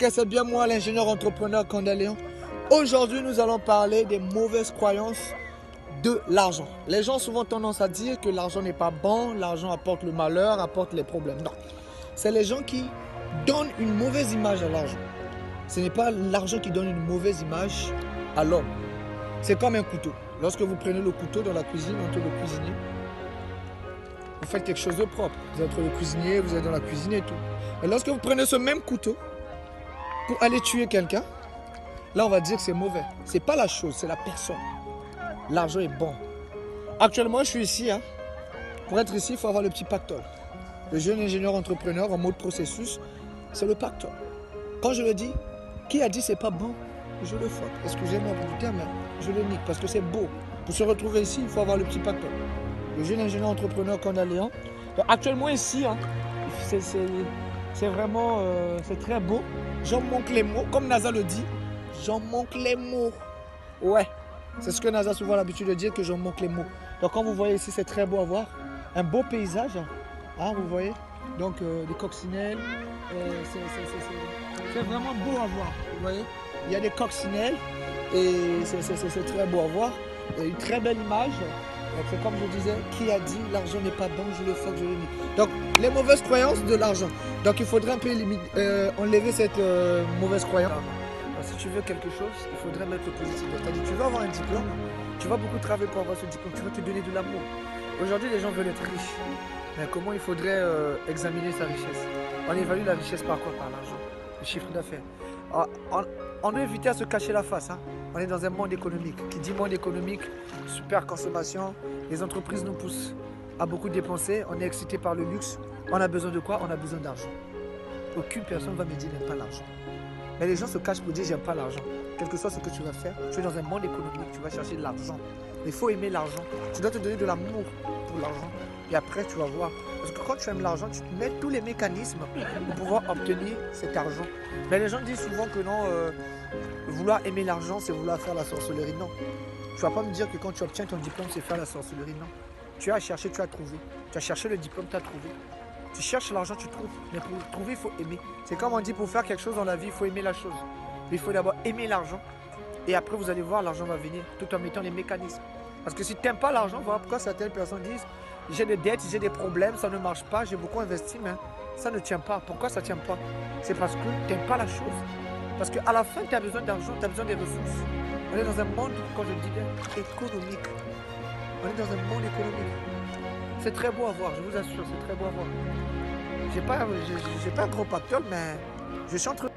Ok, c'est bien moi, l'ingénieur entrepreneur Candaléon. Aujourd'hui, nous allons parler des mauvaises croyances de l'argent. Les gens ont souvent tendance à dire que l'argent n'est pas bon, l'argent apporte le malheur, apporte les problèmes. Non, c'est les gens qui donnent une mauvaise image à l'argent. Ce n'est pas l'argent qui donne une mauvaise image à l'homme. C'est comme un couteau. Lorsque vous prenez le couteau dans la cuisine, entre le cuisinier, vous faites quelque chose de propre. Vous êtes entre le cuisinier, vous êtes dans la cuisine et tout. Et lorsque vous prenez ce même couteau pour aller tuer quelqu'un, là on va dire que c'est mauvais. C'est pas la chose, c'est la personne. L'argent est bon. Actuellement, je suis ici. Pour être ici, il faut avoir le petit pactole. Le jeune ingénieur entrepreneur en mode processus, c'est le pactole. Quand je le dis, qui a dit c'est pas bon, je le faute. Excusez-moi pour le terme, mais je le nique parce que c'est beau. Pour se retrouver ici, il faut avoir le petit pactole. Le jeune ingénieur entrepreneur Candaléon. Actuellement ici, c'est vraiment c'est très beau. J'en manque les mots. Comme NASA le dit, j'en manque les mots. Ouais, c'est ce que NASA a souvent l'habitude de dire, que j'en manque les mots. Donc quand vous voyez ici, c'est très beau à voir. Un beau paysage, vous voyez. Donc des coccinelles. C'est vraiment beau à voir, vous voyez. Il y a des coccinelles et c'est très beau à voir. Et une très belle image. C'est comme je disais, qui a dit l'argent n'est pas bon, je le fais, je le nie. Donc les mauvaises croyances de l'argent. Donc il faudrait un peu enlever cette mauvaise croyance. Donc, si tu veux quelque chose, il faudrait mettre le positif. C'est-à-dire tu veux avoir un diplôme, tu vas beaucoup travailler pour avoir ce diplôme, tu vas te donner de l'amour. Aujourd'hui les gens veulent être riches. Mais comment il faudrait examiner sa richesse? On évalue la richesse par quoi? Par l'argent, le chiffre d'affaires. On doit éviter à se cacher la face. On est dans un monde économique. Qui dit monde économique, super consommation. Les entreprises nous poussent à beaucoup dépenser. On est excité par le luxe. On a besoin de quoi? On a besoin d'argent. Aucune personne va me dire n'aime pas l'argent. Mais les gens se cachent pour dire j'aime pas l'argent. Quel que soit ce que tu vas faire, tu es dans un monde économique, tu vas chercher de l'argent. Mais il faut aimer l'argent. Tu dois te donner de l'amour pour l'argent. Et après, tu vas voir. Parce que quand tu aimes l'argent, tu mets tous les mécanismes pour pouvoir obtenir cet argent. Mais les gens disent souvent que non, vouloir aimer l'argent, c'est vouloir faire la sorcellerie. Non. Tu ne vas pas me dire que quand tu obtiens ton diplôme, c'est faire la sorcellerie. Non. Tu as cherché, tu as trouvé. Tu as cherché le diplôme, tu as trouvé. Tu cherches l'argent, tu trouves. Mais pour trouver, il faut aimer. C'est comme on dit, pour faire quelque chose dans la vie, il faut aimer la chose. Mais il faut d'abord aimer l'argent. Et après, vous allez voir, l'argent va venir tout en mettant les mécanismes. Parce que si tu n'aimes pas l'argent, voilà pourquoi certaines personnes disent j'ai des dettes, j'ai des problèmes, ça ne marche pas, j'ai beaucoup investi, mais ça ne tient pas. Pourquoi ça ne tient pas? C'est parce que tu n'aimes pas la chose. Parce qu'à la fin, tu as besoin d'argent, tu as besoin des ressources. On est dans un monde, quand je dis bien, économique. On est dans un monde économique. C'est très beau à voir, je vous assure, c'est très beau à voir. J'ai pas un gros pactole, mais je suis entre...